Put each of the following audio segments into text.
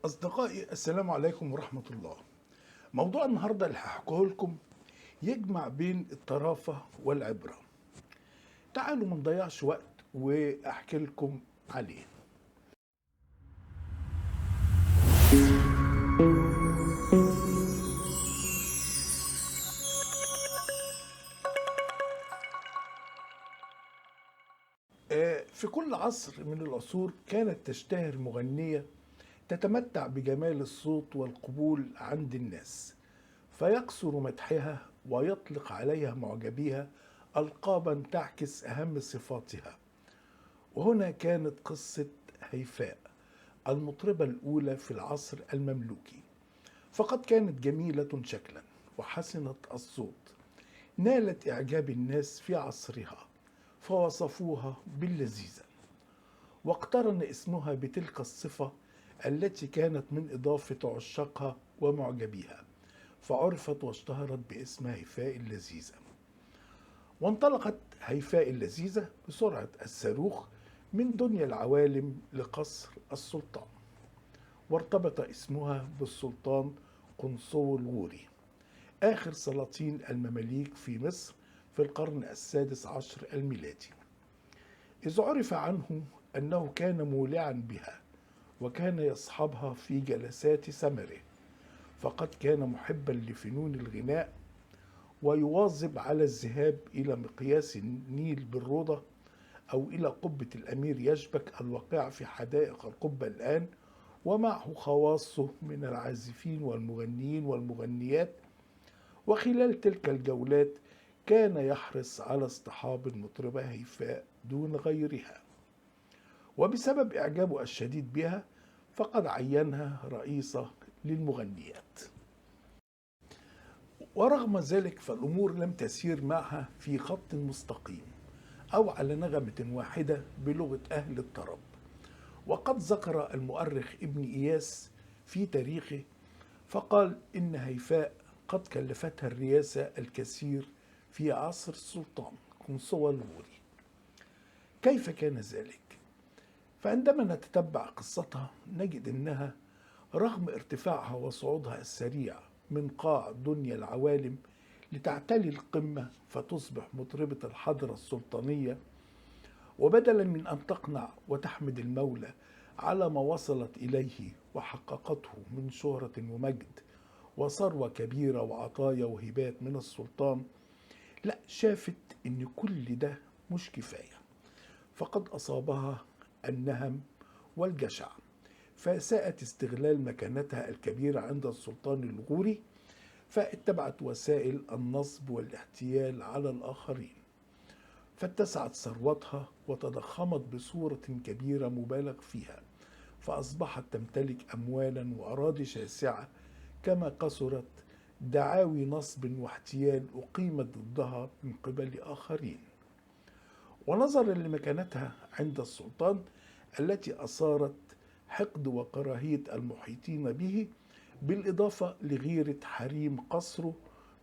أصدقائي السلام عليكم ورحمة الله. موضوع النهاردة اللي هحكيه لكم يجمع بين الطرافة والعبرة. تعالوا ما نضيعش وقت وأحكي لكم عليه. في كل عصر من العصور كانت تشتهر مغنية تتمتع بجمال الصوت والقبول عند الناس، فيكثر مدحها ويطلق عليها معجبيها ألقابا تعكس أهم صفاتها. وهنا كانت قصة هيفاء، المطربة الأولى في العصر المملوكي. فقد كانت جميلة شكلا وحسنة الصوت، نالت إعجاب الناس في عصرها فوصفوها باللذيذة، واقترن اسمها بتلك الصفة التي كانت من إضافة عشاقها ومعجبيها، فعرفت واشتهرت باسم هيفاء اللذيذة. وانطلقت هيفاء اللذيذة بسرعة الصاروخ من دنيا العوالم لقصر السلطان، وارتبط اسمها بالسلطان قنصو الغوري، آخر سلاطين المماليك في مصر في القرن السادس عشر الميلادي، إذ عرف عنه أنه كان مولعا بها وكان يصحبها في جلسات سمره، فقد كان محبا لفنون الغناء ويواظب على الذهاب إلى مقياس النيل بالروضة أو إلى قبة الأمير يشبك الواقع في حدائق القبة الآن، ومعه خواصه من العازفين والمغنيين والمغنيات. وخلال تلك الجولات كان يحرص على اصطحاب المطربة هيفاء دون غيرها، وبسبب إعجابه الشديد بها فقد عينها رئيسة للمغنيات. ورغم ذلك فالأمور لم تسير معها في خط مستقيم أو على نغمة واحدة بلغة أهل الطرب. وقد ذكر المؤرخ ابن إياس في تاريخه فقال إن هيفاء قد كلفتها الرياسة الكثير في عصر السلطان قنصوة الغوري. كيف كان ذلك؟ فعندما نتتبع قصتها نجد أنها رغم ارتفاعها وصعودها السريع من قاع دنيا العوالم لتعتلي القمة فتصبح مطربة الحضرة السلطانية، وبدلا من أن تقنع وتحمد المولى على ما وصلت إليه وحققته من شهرة ومجد وثروة كبيرة وعطايا وهبات من السلطان، لا، شافت إن كل ده مش كفاية، فقد أصابها النهم والجشع، فساءت استغلال مكانتها الكبيرة عند السلطان الغوري، فاتبعت وسائل النصب والاحتيال على الآخرين، فاتسعت ثروتها وتضخمت بصورة كبيرة مبالغ فيها، فأصبحت تمتلك أموالا وأراضي شاسعة، كما كثرت دعاوي نصب واحتيال أقيمت ضدها من قبل آخرين. ونظرا لمكانتها عند السلطان التي أثارت حقد وكراهية المحيطين به، بالإضافة لغيرة حريم قصره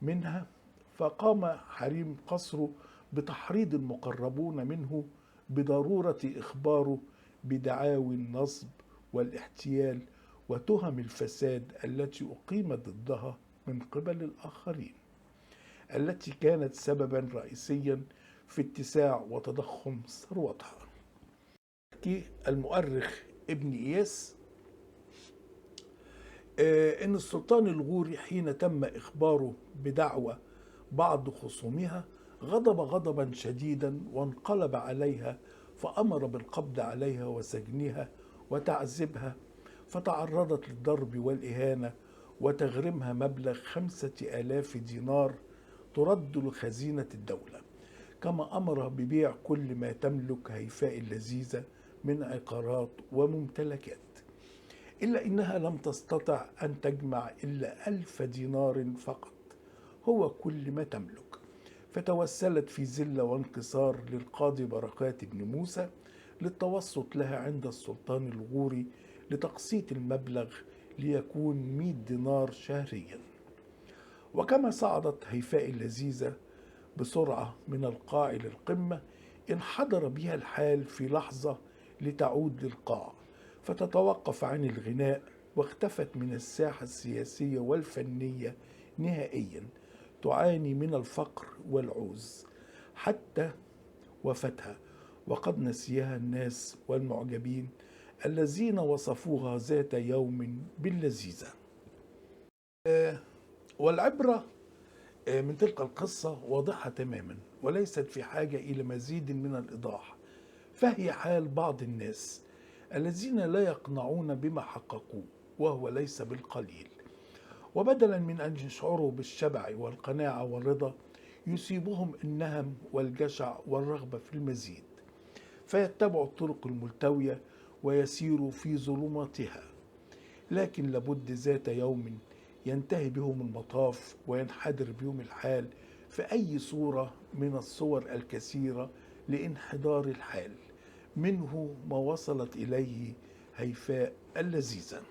منها، فقام حريم قصره بتحريض المقربون منه بضرورة إخباره بدعاوي النصب والاحتيال وتهم الفساد التي أقيمت ضدها من قبل الآخرين، التي كانت سببا رئيسيا في اتساع وتضخم ثروتها. يحكي المؤرخ ابن إياس إن السلطان الغوري حين تم إخباره بدعوى بعض خصومها غضب غضبا شديدا وانقلب عليها، فأمر بالقبض عليها وسجنها وتعذيبها، فتعرضت للضرب والإهانة وتغريمها مبلغ 5000 دينار ترد لخزينة الدولة، كما أمر ببيع كل ما تملك هيفاء اللذيذة من عقارات وممتلكات، إلا إنها لم تستطع أن تجمع إلا 1000 دينار فقط، هو كل ما تملك. فتوسلت في ذلة وانكسار للقاضي بركات بن موسى للتوسط لها عند السلطان الغوري لتقسيط المبلغ ليكون 100 دينار شهريا. وكما صعدت هيفاء اللذيذة بسرعة من القاع للقمة، انحدر بها الحال في لحظة لتعود للقاع فتتوقف عن الغناء واختفت من الساحة السياسية والفنية نهائيا، تعاني من الفقر والعوز حتى وفتها، وقد نسيها الناس والمعجبين الذين وصفوها ذات يوم باللذيذة. والعبرة من تلك القصة واضحة تماما وليست في حاجة إلى مزيد من الإيضاح، فهي حال بعض الناس الذين لا يقنعون بما حققوه وهو ليس بالقليل، وبدلا من أن يشعروا بالشبع والقناعة والرضا يصيبهم النهم والجشع والرغبة في المزيد، فيتبعوا الطرق الملتوية ويسيروا في ظلماتها. لكن لابد ذات يوم ينتهي بهم المطاف وينحدر بهم الحال في أي صورة من الصور الكثيرة لانحدار الحال، منه ما وصلت إليه هيفاء اللذيذة.